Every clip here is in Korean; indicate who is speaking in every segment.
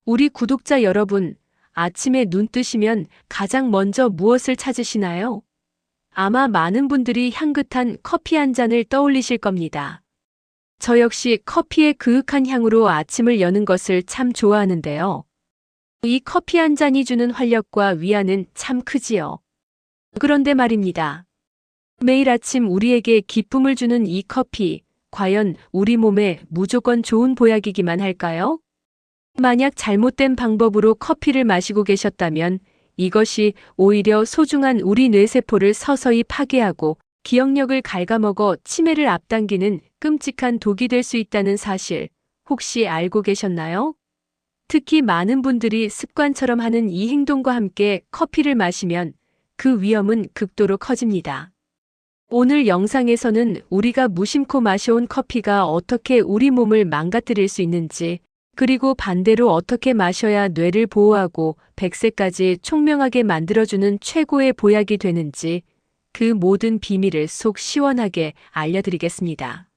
Speaker 1: 우리 구독자 여러분, 아침에 눈 뜨시면 가장 먼저 무엇을 찾으시나요? 아마 많은 분들이 향긋한 커피 한 잔을 떠올리실 겁니다. 저 역시 커피의 그윽한 향으로 아침을 여는 것을 참 좋아하는데요. 이 커피 한 잔이 주는 활력과 위안은 참 크지요. 그런데 말입니다. 매일 아침 우리에게 기쁨을 주는 이 커피, 과연 우리 몸에 무조건 좋은 보약이기만 할까요? 만약 잘못된 방법으로 커피를 마시고 계셨다면 이것이 오히려 소중한 우리 뇌세포를 서서히 파괴하고 기억력을 갉아먹어 치매를 앞당기는 끔찍한 독이 될 수 있다는 사실 혹시 알고 계셨나요? 특히 많은 분들이 습관처럼 하는 이 행동과 함께 커피를 마시면 그 위험은 극도로 커집니다. 오늘 영상에서는 우리가 무심코 마셔온 커피가 어떻게 우리 몸을 망가뜨릴 수 있는지, 그리고 반대로 어떻게 마셔야 뇌를 보호하고 100세까지 총명하게 만들어주는 최고의 보약이 되는지 그 모든 비밀을 속 시원하게 알려드리겠습니다.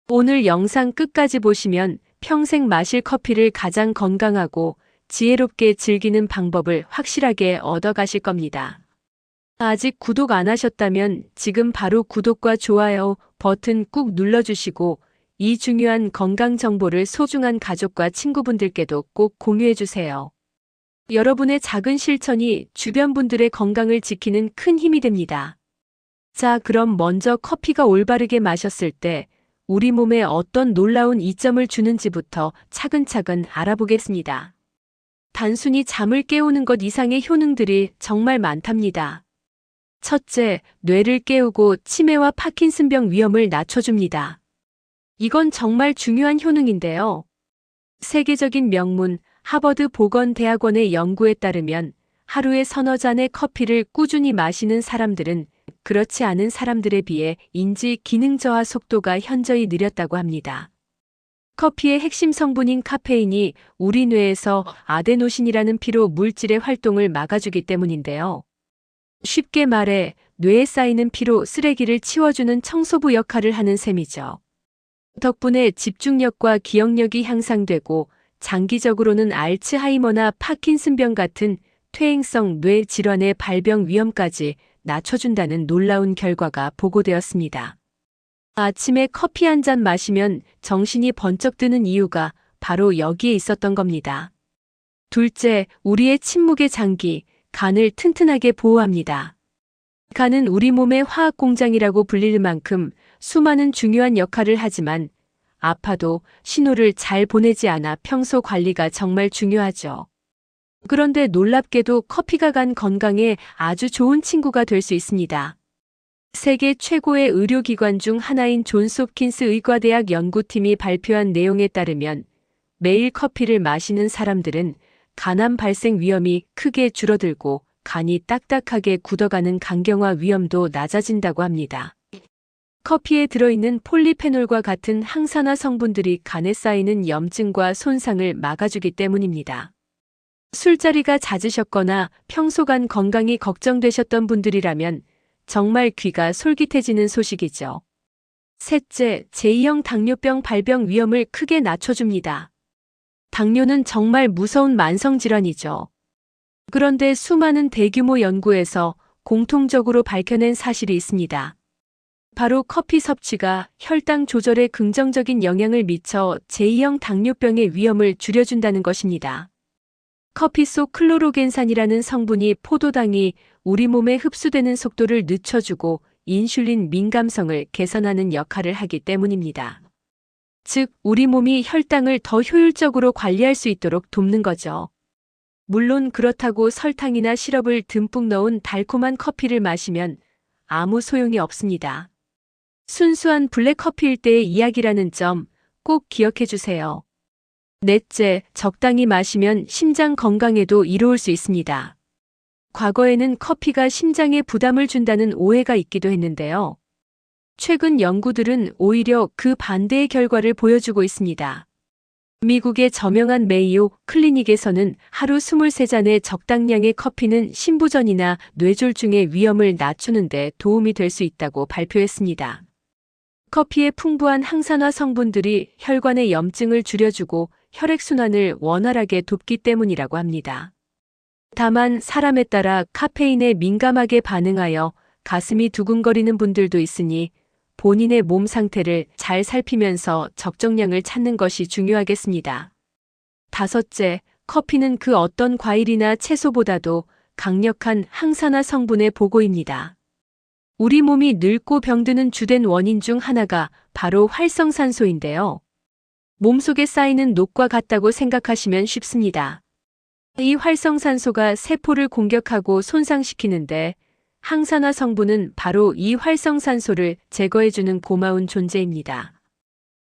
Speaker 1: 오늘 영상 끝까지 보시면 평생 마실 커피를 가장 건강하고 지혜롭게 즐기는 방법을 확실하게 얻어가실 겁니다. 아직 구독 안 하셨다면 지금 바로 구독과 좋아요 버튼 꾹 눌러주시고 이 중요한 건강 정보를 소중한 가족과 친구분들께도 꼭 공유해주세요. 여러분의 작은 실천이 주변 분들의 건강을 지키는 큰 힘이 됩니다. 자, 그럼 먼저 커피가 올바르게 마셨을 때 우리 몸에 어떤 놀라운 이점을 주는지부터 차근차근 알아보겠습니다. 단순히 잠을 깨우는 것 이상의 효능들이 정말 많답니다. 첫째, 뇌를 깨우고 치매와 파킨슨병 위험을 낮춰줍니다. 이건 정말 중요한 효능인데요. 세계적인 명문 하버드 보건대학원의 연구에 따르면 하루에 서너 잔의 커피를 꾸준히 마시는 사람들은 그렇지 않은 사람들에 비해 인지 기능 저하 속도가 현저히 느렸다고 합니다. 커피의 핵심 성분인 카페인이 우리 뇌에서 아데노신이라는 피로 물질의 활동을 막아주기 때문인데요. 쉽게 말해 뇌에 쌓이는 피로 쓰레기를 치워주는 청소부 역할을 하는 셈이죠. 덕분에 집중력과 기억력이 향상되고 장기적으로는 알츠하이머나 파킨슨병 같은 퇴행성 뇌 질환의 발병 위험까지 낮춰준다는 놀라운 결과가 보고되었습니다. 아침에 커피 한 잔 마시면 정신이 번쩍 드는 이유가 바로 여기에 있었던 겁니다. 둘째, 우리의 침묵의 장기, 간을 튼튼하게 보호합니다. 간은 우리 몸의 화학 공장이라고 불릴 만큼 수많은 중요한 역할을 하지만 아파도 신호를 잘 보내지 않아 평소 관리가 정말 중요하죠. 그런데 놀랍게도 커피가 간 건강에 아주 좋은 친구가 될 수 있습니다. 세계 최고의 의료기관 중 하나인 존스 홉킨스 의과대학 연구팀이 발표한 내용에 따르면 매일 커피를 마시는 사람들은 간암 발생 위험이 크게 줄어들고 간이 딱딱하게 굳어가는 간경화 위험도 낮아진다고 합니다. 커피에 들어있는 폴리페놀과 같은 항산화 성분들이 간에 쌓이는 염증과 손상을 막아주기 때문입니다. 술자리가 잦으셨거나 평소 간 건강이 걱정되셨던 분들이라면 정말 귀가 솔깃해지는 소식이죠. 셋째, 제2형 당뇨병 발병 위험을 크게 낮춰줍니다. 당뇨는 정말 무서운 만성질환이죠. 그런데 수많은 대규모 연구에서 공통적으로 밝혀낸 사실이 있습니다. 바로 커피 섭취가 혈당 조절에 긍정적인 영향을 미쳐 제2형 당뇨병의 위험을 줄여준다는 것입니다. 커피 속 클로로겐산이라는 성분이 포도당이 우리 몸에 흡수되는 속도를 늦춰주고 인슐린 민감성을 개선하는 역할을 하기 때문입니다. 즉, 우리 몸이 혈당을 더 효율적으로 관리할 수 있도록 돕는 거죠. 물론 그렇다고 설탕이나 시럽을 듬뿍 넣은 달콤한 커피를 마시면 아무 소용이 없습니다. 순수한 블랙커피일 때의 이야기라는 점 꼭 기억해 주세요. 넷째, 적당히 마시면 심장 건강에도 이로울 수 있습니다. 과거에는 커피가 심장에 부담을 준다는 오해가 있기도 했는데요. 최근 연구들은 오히려 그 반대의 결과를 보여주고 있습니다. 미국의 저명한 메이오 클리닉에서는 하루 23잔의 적당량의 커피는 심부전이나 뇌졸중의 위험을 낮추는 데 도움이 될 수 있다고 발표했습니다. 커피의 풍부한 항산화 성분들이 혈관의 염증을 줄여주고 혈액순환을 원활하게 돕기 때문이라고 합니다. 다만 사람에 따라 카페인에 민감하게 반응하여 가슴이 두근거리는 분들도 있으니 본인의 몸 상태를 잘 살피면서 적정량을 찾는 것이 중요하겠습니다. 다섯째, 커피는 그 어떤 과일이나 채소보다도 강력한 항산화 성분의 보고입니다. 우리 몸이 늙고 병드는 주된 원인 중 하나가 바로 활성산소인데요. 몸속에 쌓이는 녹과 같다고 생각하시면 쉽습니다. 이 활성산소가 세포를 공격하고 손상시키는데 항산화 성분은 바로 이 활성산소를 제거해주는 고마운 존재입니다.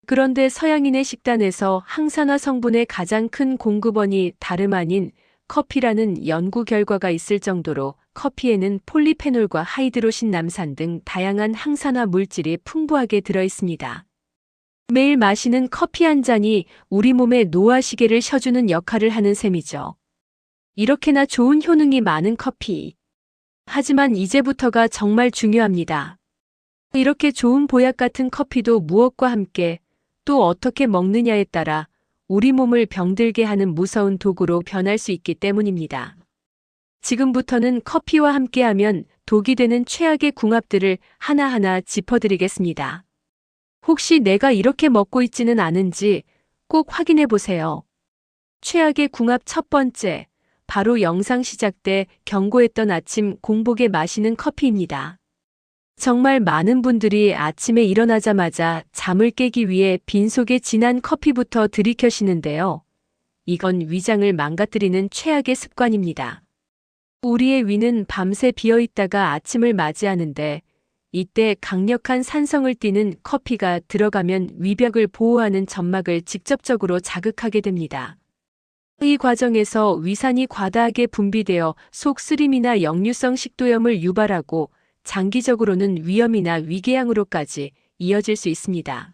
Speaker 1: 그런데 서양인의 식단에서 항산화 성분의 가장 큰 공급원이 다름 아닌 커피라는 연구 결과가 있을 정도로 커피에는 폴리페놀과 하이드로신 남산 등 다양한 항산화 물질이 풍부하게 들어 있습니다. 매일 마시는 커피 한 잔이 우리 몸의 노화시계를 쉬어주는 역할을 하는 셈이죠. 이렇게나 좋은 효능이 많은 커피. 하지만 이제부터가 정말 중요합니다. 이렇게 좋은 보약 같은 커피도 무엇과 함께 또 어떻게 먹느냐에 따라 우리 몸을 병들게 하는 무서운 도구로 변할 수 있기 때문입니다. 지금부터는 커피와 함께하면 독이 되는 최악의 궁합들을 하나하나 짚어드리겠습니다. 혹시 내가 이렇게 먹고 있지는 않은지 꼭 확인해 보세요. 최악의 궁합 첫 번째, 바로 영상 시작 때 경고했던 아침 공복에 마시는 커피입니다. 정말 많은 분들이 아침에 일어나자마자 잠을 깨기 위해 빈속에 진한 커피부터 들이켜시는데요. 이건 위장을 망가뜨리는 최악의 습관입니다. 우리의 위는 밤새 비어있다가 아침을 맞이하는데 이때 강력한 산성을 띠는 커피가 들어가면 위벽을 보호하는 점막을 직접적으로 자극하게 됩니다. 이 과정에서 위산이 과다하게 분비되어 속 쓰림이나 역류성 식도염을 유발하고 장기적으로는 위염이나 위궤양으로까지 이어질 수 있습니다.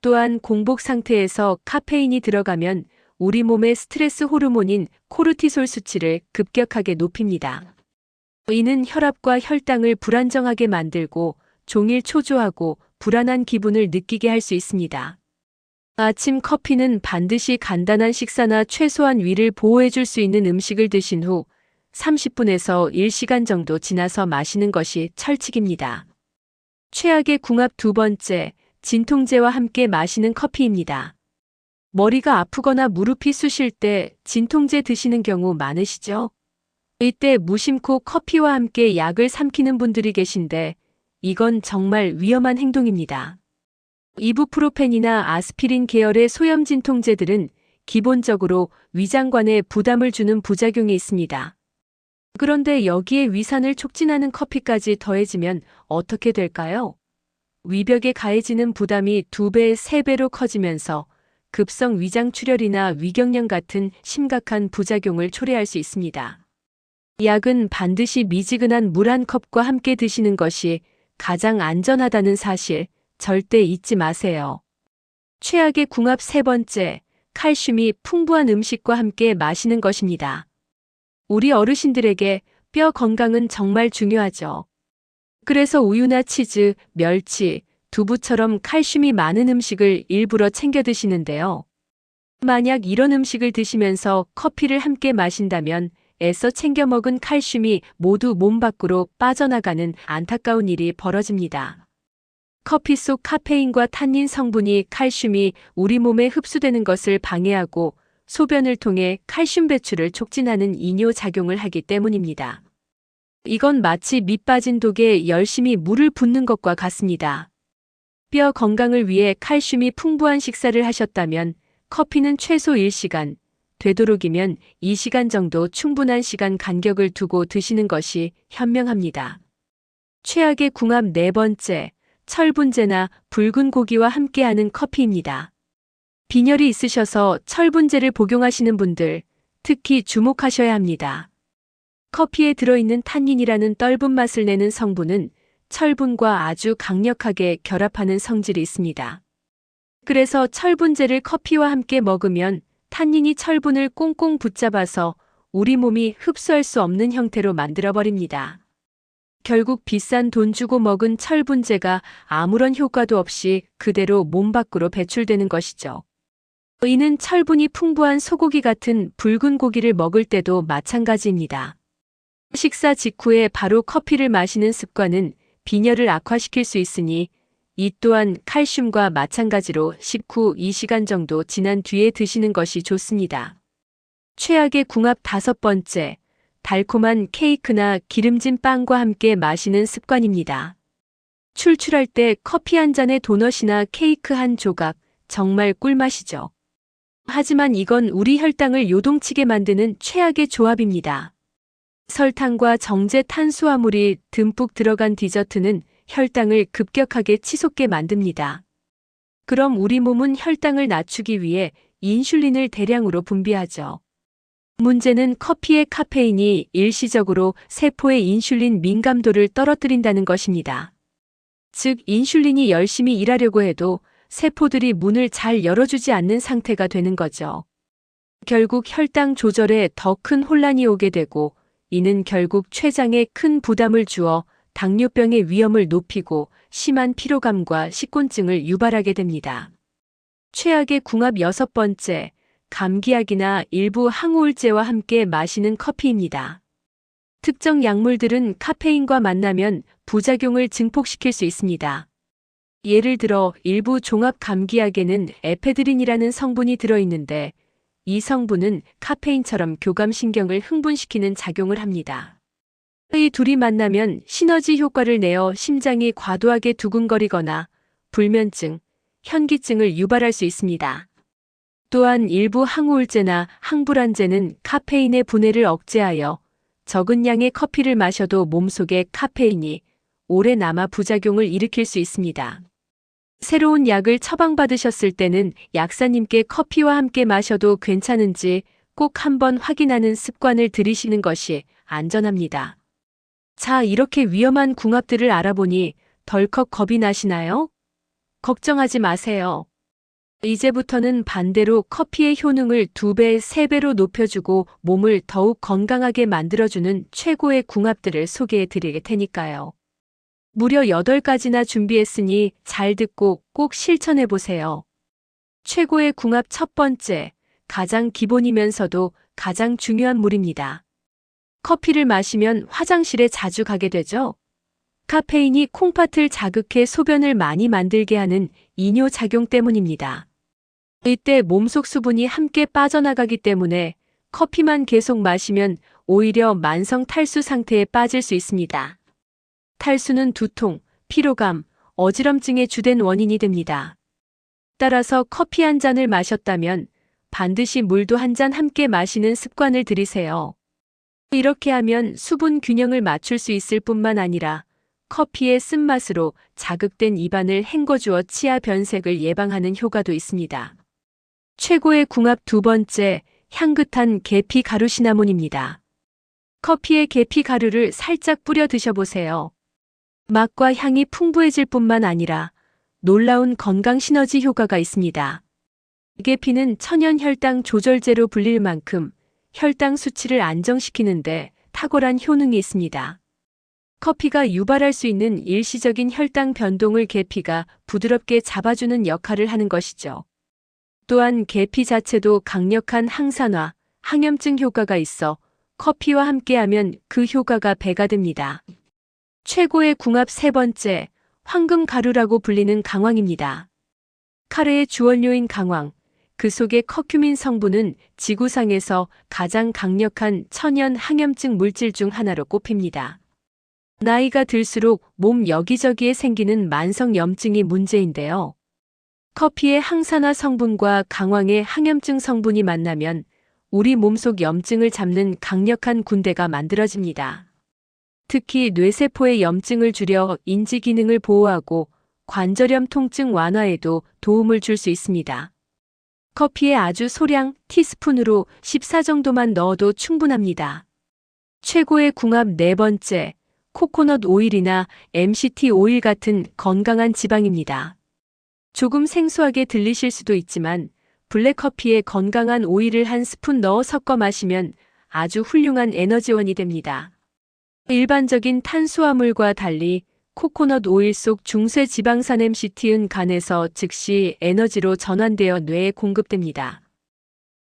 Speaker 1: 또한 공복 상태에서 카페인이 들어가면 우리 몸의 스트레스 호르몬인 코르티솔 수치를 급격하게 높입니다. 이는 혈압과 혈당을 불안정하게 만들고 종일 초조하고 불안한 기분을 느끼게 할 수 있습니다. 아침 커피는 반드시 간단한 식사나 최소한 위를 보호해줄 수 있는 음식을 드신 후 30분에서 1시간 정도 지나서 마시는 것이 철칙입니다. 최악의 궁합 두 번째, 진통제와 함께 마시는 커피입니다. 머리가 아프거나 무릎이 쑤실 때 진통제 드시는 경우 많으시죠? 이때 무심코 커피와 함께 약을 삼키는 분들이 계신데 이건 정말 위험한 행동입니다. 이부프로펜이나 아스피린 계열의 소염 진통제들은 기본적으로 위장관에 부담을 주는 부작용이 있습니다. 그런데 여기에 위산을 촉진하는 커피까지 더해지면 어떻게 될까요? 위벽에 가해지는 부담이 2배, 3배로 커지면서 급성 위장 출혈이나 위경련 같은 심각한 부작용을 초래할 수 있습니다. 약은 반드시 미지근한 물 한 컵과 함께 드시는 것이 가장 안전하다는 사실 절대 잊지 마세요. 최악의 궁합 세 번째, 칼슘이 풍부한 음식과 함께 마시는 것입니다. 우리 어르신들에게 뼈 건강은 정말 중요하죠. 그래서 우유나 치즈, 멸치, 두부처럼 칼슘이 많은 음식을 일부러 챙겨 드시는데요. 만약 이런 음식을 드시면서 커피를 함께 마신다면 애써 챙겨 먹은 칼슘이 모두 몸 밖으로 빠져나가는 안타까운 일이 벌어집니다. 커피 속 카페인과 탄닌 성분이 칼슘이 우리 몸에 흡수되는 것을 방해하고 소변을 통해 칼슘 배출을 촉진하는 이뇨 작용을 하기 때문입니다. 이건 마치 밑 빠진 독에 열심히 물을 붓는 것과 같습니다. 뼈 건강을 위해 칼슘이 풍부한 식사를 하셨다면 커피는 최소 1시간, 되도록이면 2시간 정도 충분한 시간 간격을 두고 드시는 것이 현명합니다. 최악의 궁합 네 번째, 철분제나 붉은 고기와 함께하는 커피입니다. 빈혈이 있으셔서 철분제를 복용하시는 분들, 특히 주목하셔야 합니다. 커피에 들어있는 탄닌이라는 떫은 맛을 내는 성분은 철분과 아주 강력하게 결합하는 성질이 있습니다. 그래서 철분제를 커피와 함께 먹으면 탄닌이 철분을 꽁꽁 붙잡아서 우리 몸이 흡수할 수 없는 형태로 만들어버립니다. 결국 비싼 돈 주고 먹은 철분제가 아무런 효과도 없이 그대로 몸 밖으로 배출되는 것이죠. 이는 철분이 풍부한 소고기 같은 붉은 고기를 먹을 때도 마찬가지입니다. 식사 직후에 바로 커피를 마시는 습관은 빈혈을 악화시킬 수 있으니 이 또한 칼슘과 마찬가지로 식후 2시간 정도 지난 뒤에 드시는 것이 좋습니다. 최악의 궁합 5번째, 달콤한 케이크나 기름진 빵과 함께 마시는 습관입니다. 출출할 때 커피 한 잔에 도넛이나 케이크 한 조각, 정말 꿀맛이죠. 하지만 이건 우리 혈당을 요동치게 만드는 최악의 조합입니다. 설탕과 정제 탄수화물이 듬뿍 들어간 디저트는 혈당을 급격하게 치솟게 만듭니다. 그럼 우리 몸은 혈당을 낮추기 위해 인슐린을 대량으로 분비하죠. 문제는 커피의 카페인이 일시적으로 세포의 인슐린 민감도를 떨어뜨린다는 것입니다. 즉, 인슐린이 열심히 일하려고 해도 세포들이 문을 잘 열어주지 않는 상태가 되는 거죠. 결국 혈당 조절에 더 큰 혼란이 오게 되고, 이는 결국 췌장에 큰 부담을 주어 당뇨병의 위험을 높이고 심한 피로감과 식곤증을 유발하게 됩니다. 최악의 궁합 6번째, 감기약이나 일부 항우울제와 함께 마시는 커피입니다. 특정 약물들은 카페인과 만나면 부작용을 증폭시킬 수 있습니다. 예를 들어 일부 종합 감기약에는 에페드린이라는 성분이 들어있는데 이 성분은 카페인처럼 교감신경을 흥분시키는 작용을 합니다. 이 둘이 만나면 시너지 효과를 내어 심장이 과도하게 두근거리거나 불면증, 현기증을 유발할 수 있습니다. 또한 일부 항우울제나 항불안제는 카페인의 분해를 억제하여 적은 양의 커피를 마셔도 몸속에 카페인이 오래 남아 부작용을 일으킬 수 있습니다. 새로운 약을 처방받으셨을 때는 약사님께 커피와 함께 마셔도 괜찮은지 꼭 한번 확인하는 습관을 들이시는 것이 안전합니다. 자, 이렇게 위험한 궁합들을 알아보니 덜컥 겁이 나시나요? 걱정하지 마세요. 이제부터는 반대로 커피의 효능을 2배, 3배로 높여주고 몸을 더욱 건강하게 만들어주는 최고의 궁합들을 소개해 드릴 테니까요. 무려 8가지나 준비했으니 잘 듣고 꼭 실천해 보세요. 최고의 궁합 1번째, 가장 기본이면서도 가장 중요한 물입니다. 커피를 마시면 화장실에 자주 가게 되죠? 카페인이 콩팥을 자극해 소변을 많이 만들게 하는 이뇨작용 때문입니다. 이때 몸속 수분이 함께 빠져나가기 때문에 커피만 계속 마시면 오히려 만성 탈수 상태에 빠질 수 있습니다. 탈수는 두통, 피로감, 어지럼증의 주된 원인이 됩니다. 따라서 커피 한 잔을 마셨다면 반드시 물도 한 잔 함께 마시는 습관을 들이세요. 이렇게 하면 수분 균형을 맞출 수 있을 뿐만 아니라 커피의 쓴맛으로 자극된 입안을 헹궈주어 치아 변색을 예방하는 효과도 있습니다. 최고의 궁합 2번째, 향긋한 계피 가루 시나몬입니다. 커피에 계피 가루를 살짝 뿌려 드셔보세요. 맛과 향이 풍부해질 뿐만 아니라 놀라운 건강 시너지 효과가 있습니다. 계피는 천연 혈당 조절제로 불릴 만큼 혈당 수치를 안정시키는데 탁월한 효능이 있습니다. 커피가 유발할 수 있는 일시적인 혈당 변동을 계피가 부드럽게 잡아주는 역할을 하는 것이죠. 또한 계피 자체도 강력한 항산화, 항염증 효과가 있어 커피와 함께하면 그 효과가 배가 됩니다. 최고의 궁합 3번째, 황금 가루라고 불리는 강황입니다. 카레의 주원료인 강황, 그 속의 커큐민 성분은 지구상에서 가장 강력한 천연 항염증 물질 중 하나로 꼽힙니다. 나이가 들수록 몸 여기저기에 생기는 만성 염증이 문제인데요. 커피의 항산화 성분과 강황의 항염증 성분이 만나면 우리 몸속 염증을 잡는 강력한 군대가 만들어집니다. 특히 뇌세포의 염증을 줄여 인지 기능을 보호하고 관절염 통증 완화에도 도움을 줄 수 있습니다. 커피에 아주 소량 티스푼으로 14 정도만 넣어도 충분합니다. 최고의 궁합 4번째, 코코넛 오일이나 MCT 오일 같은 건강한 지방입니다. 조금 생소하게 들리실 수도 있지만 블랙커피에 건강한 오일을 한 스푼 넣어 섞어 마시면 아주 훌륭한 에너지원이 됩니다. 일반적인 탄수화물과 달리 코코넛 오일 속 중쇄 지방산 MCT은 간에서 즉시 에너지로 전환되어 뇌에 공급됩니다.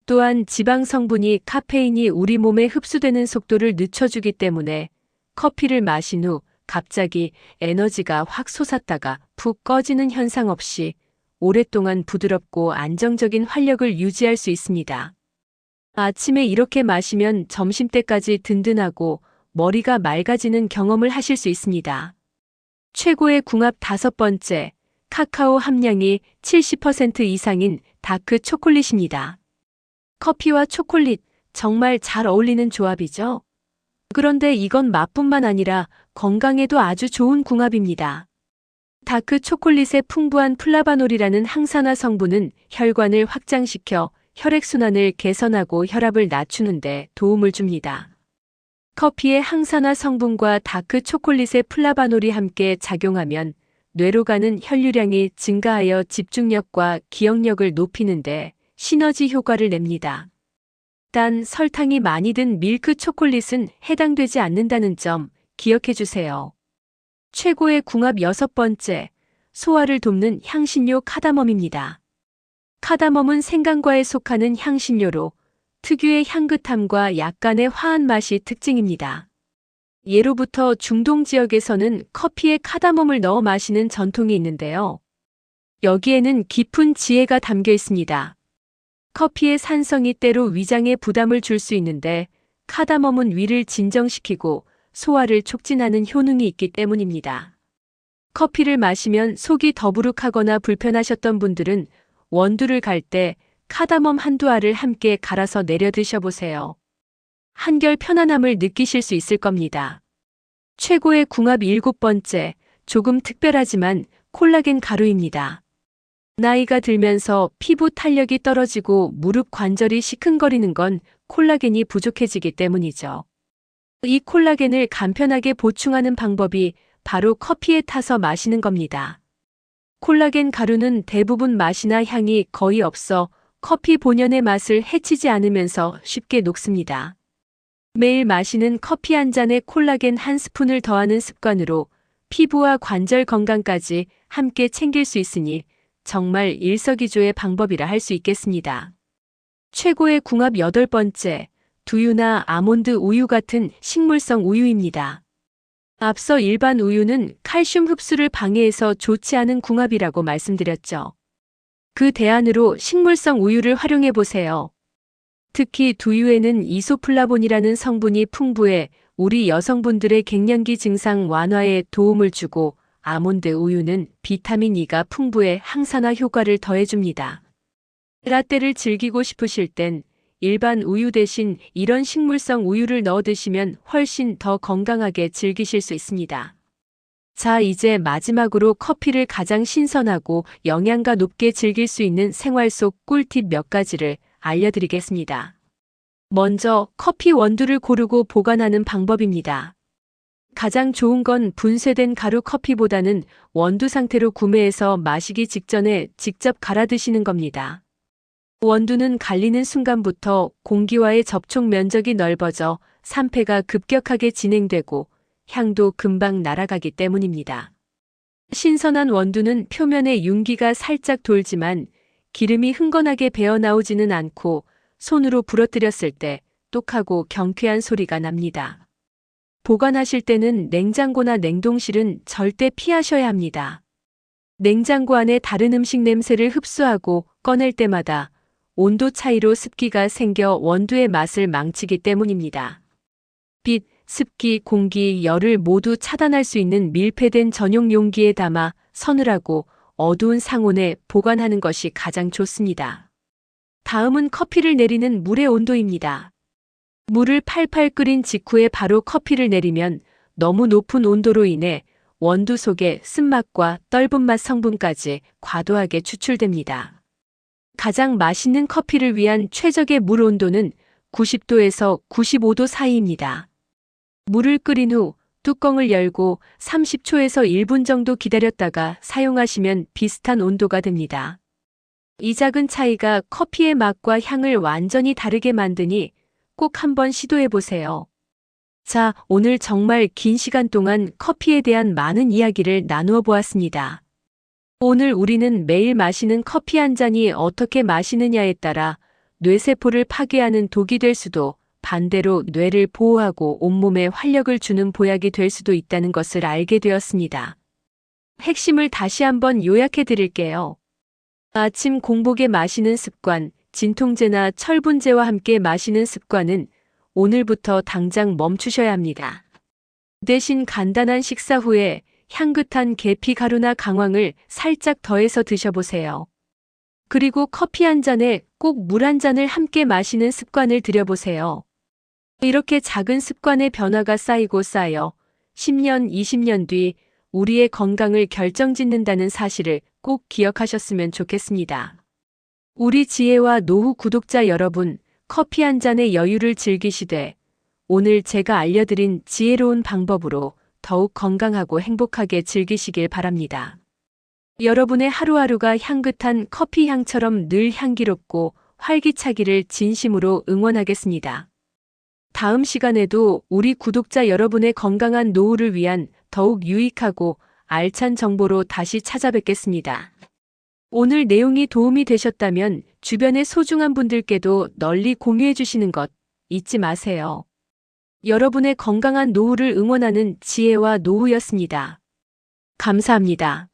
Speaker 1: 또한 지방 성분이 카페인이 우리 몸에 흡수되는 속도를 늦춰주기 때문에 커피를 마신 후 갑자기 에너지가 확 솟았다가 푹 꺼지는 현상 없이 오랫동안 부드럽고 안정적인 활력을 유지할 수 있습니다. 아침에 이렇게 마시면 점심때까지 든든하고 머리가 맑아지는 경험을 하실 수 있습니다. 최고의 궁합 5번째, 카카오 함량이 70% 이상인 다크 초콜릿입니다. 커피와 초콜릿, 정말 잘 어울리는 조합이죠? 그런데 이건 맛뿐만 아니라 건강에도 아주 좋은 궁합입니다. 다크 초콜릿의 풍부한 플라바놀이라는 항산화 성분은 혈관을 확장시켜 혈액순환을 개선하고 혈압을 낮추는데 도움을 줍니다. 커피의 항산화 성분과 다크 초콜릿의 플라바놀이 함께 작용하면 뇌로 가는 혈류량이 증가하여 집중력과 기억력을 높이는데 시너지 효과를 냅니다. 단 설탕이 많이 든 밀크 초콜릿은 해당되지 않는다는 점 기억해 주세요. 최고의 궁합 6번째, 소화를 돕는 향신료 카다멈입니다. 카다멈은 생강과에 속하는 향신료로 특유의 향긋함과 약간의 화한 맛이 특징입니다. 예로부터 중동 지역에서는 커피에 카다멈을 넣어 마시는 전통이 있는데요. 여기에는 깊은 지혜가 담겨 있습니다. 커피의 산성이 때로 위장에 부담을 줄 수 있는데 카다멈은 위를 진정시키고 소화를 촉진하는 효능이 있기 때문입니다. 커피를 마시면 속이 더부룩하거나 불편하셨던 분들은 원두를 갈 때 카다멈 한두 알을 함께 갈아서 내려 드셔보세요. 한결 편안함을 느끼실 수 있을 겁니다. 최고의 궁합 7번째, 조금 특별하지만 콜라겐 가루입니다. 나이가 들면서 피부 탄력이 떨어지고 무릎 관절이 시큰거리는 건 콜라겐이 부족해지기 때문이죠. 이 콜라겐을 간편하게 보충하는 방법이 바로 커피에 타서 마시는 겁니다. 콜라겐 가루는 대부분 맛이나 향이 거의 없어 커피 본연의 맛을 해치지 않으면서 쉽게 녹습니다. 매일 마시는 커피 한 잔에 콜라겐 한 스푼을 더하는 습관으로 피부와 관절 건강까지 함께 챙길 수 있으니 정말 일석이조의 방법이라 할 수 있겠습니다. 최고의 궁합 8번째, 두유나 아몬드 우유 같은 식물성 우유입니다. 앞서 일반 우유는 칼슘 흡수를 방해해서 좋지 않은 궁합이라고 말씀드렸죠. 그 대안으로 식물성 우유를 활용해 보세요. 특히 두유에는 이소플라본이라는 성분이 풍부해 우리 여성분들의 갱년기 증상 완화에 도움을 주고 아몬드 우유는 비타민 E가 풍부해 항산화 효과를 더해줍니다. 라떼를 즐기고 싶으실 땐 일반 우유 대신 이런 식물성 우유를 넣어 드시면 훨씬 더 건강하게 즐기실 수 있습니다. 자, 이제 마지막으로 커피를 가장 신선하고 영양가 높게 즐길 수 있는 생활 속 꿀팁 몇 가지를 알려드리겠습니다. 먼저 커피 원두를 고르고 보관하는 방법입니다. 가장 좋은 건 분쇄된 가루 커피보다는 원두 상태로 구매해서 마시기 직전에 직접 갈아 드시는 겁니다. 원두는 갈리는 순간부터 공기와의 접촉 면적이 넓어져 산패가 급격하게 진행되고 향도 금방 날아가기 때문입니다. 신선한 원두는 표면에 윤기가 살짝 돌지만 기름이 흥건하게 배어나오지는 않고 손으로 부러뜨렸을 때 똑하고 경쾌한 소리가 납니다. 보관하실 때는 냉장고나 냉동실은 절대 피하셔야 합니다. 냉장고 안에 다른 음식 냄새를 흡수하고 꺼낼 때마다 온도 차이로 습기가 생겨 원두의 맛을 망치기 때문입니다. 빛, 습기, 공기, 열을 모두 차단할 수 있는 밀폐된 전용 용기에 담아 서늘하고 어두운 상온에 보관하는 것이 가장 좋습니다. 다음은 커피를 내리는 물의 온도입니다. 물을 팔팔 끓인 직후에 바로 커피를 내리면 너무 높은 온도로 인해 원두 속의 쓴맛과 떫은 맛 성분까지 과도하게 추출됩니다. 가장 맛있는 커피를 위한 최적의 물 온도는 90도에서 95도 사이입니다. 물을 끓인 후 뚜껑을 열고 30초에서 1분 정도 기다렸다가 사용하시면 비슷한 온도가 됩니다. 이 작은 차이가 커피의 맛과 향을 완전히 다르게 만드니 꼭 한번 시도해 보세요. 자, 오늘 정말 긴 시간 동안 커피에 대한 많은 이야기를 나누어 보았습니다. 오늘 우리는 매일 마시는 커피 한 잔이 어떻게 마시느냐에 따라 뇌세포를 파괴하는 독이 될 수도, 반대로 뇌를 보호하고 온몸에 활력을 주는 보약이 될 수도 있다는 것을 알게 되었습니다. 핵심을 다시 한번 요약해 드릴게요. 아침 공복에 마시는 습관, 진통제나 철분제와 함께 마시는 습관은 오늘부터 당장 멈추셔야 합니다. 대신 간단한 식사 후에 향긋한 계피 가루나 강황을 살짝 더해서 드셔보세요. 그리고 커피 한 잔에 꼭 물 한 잔을 함께 마시는 습관을 들여보세요. 이렇게 작은 습관의 변화가 쌓이고 쌓여 10년, 20년 뒤 우리의 건강을 결정짓는다는 사실을 꼭 기억하셨으면 좋겠습니다. 우리 지혜와 노후 구독자 여러분, 커피 한 잔의 여유를 즐기시되 오늘 제가 알려드린 지혜로운 방법으로 더욱 건강하고 행복하게 즐기시길 바랍니다. 여러분의 하루하루가 향긋한 커피 향처럼 늘 향기롭고 활기차기를 진심으로 응원하겠습니다. 다음 시간에도 우리 구독자 여러분의 건강한 노후를 위한 더욱 유익하고 알찬 정보로 다시 찾아뵙겠습니다. 오늘 내용이 도움이 되셨다면 주변의 소중한 분들께도 널리 공유해 주시는 것 잊지 마세요. 여러분의 건강한 노후를 응원하는 지혜와 노후였습니다. 감사합니다.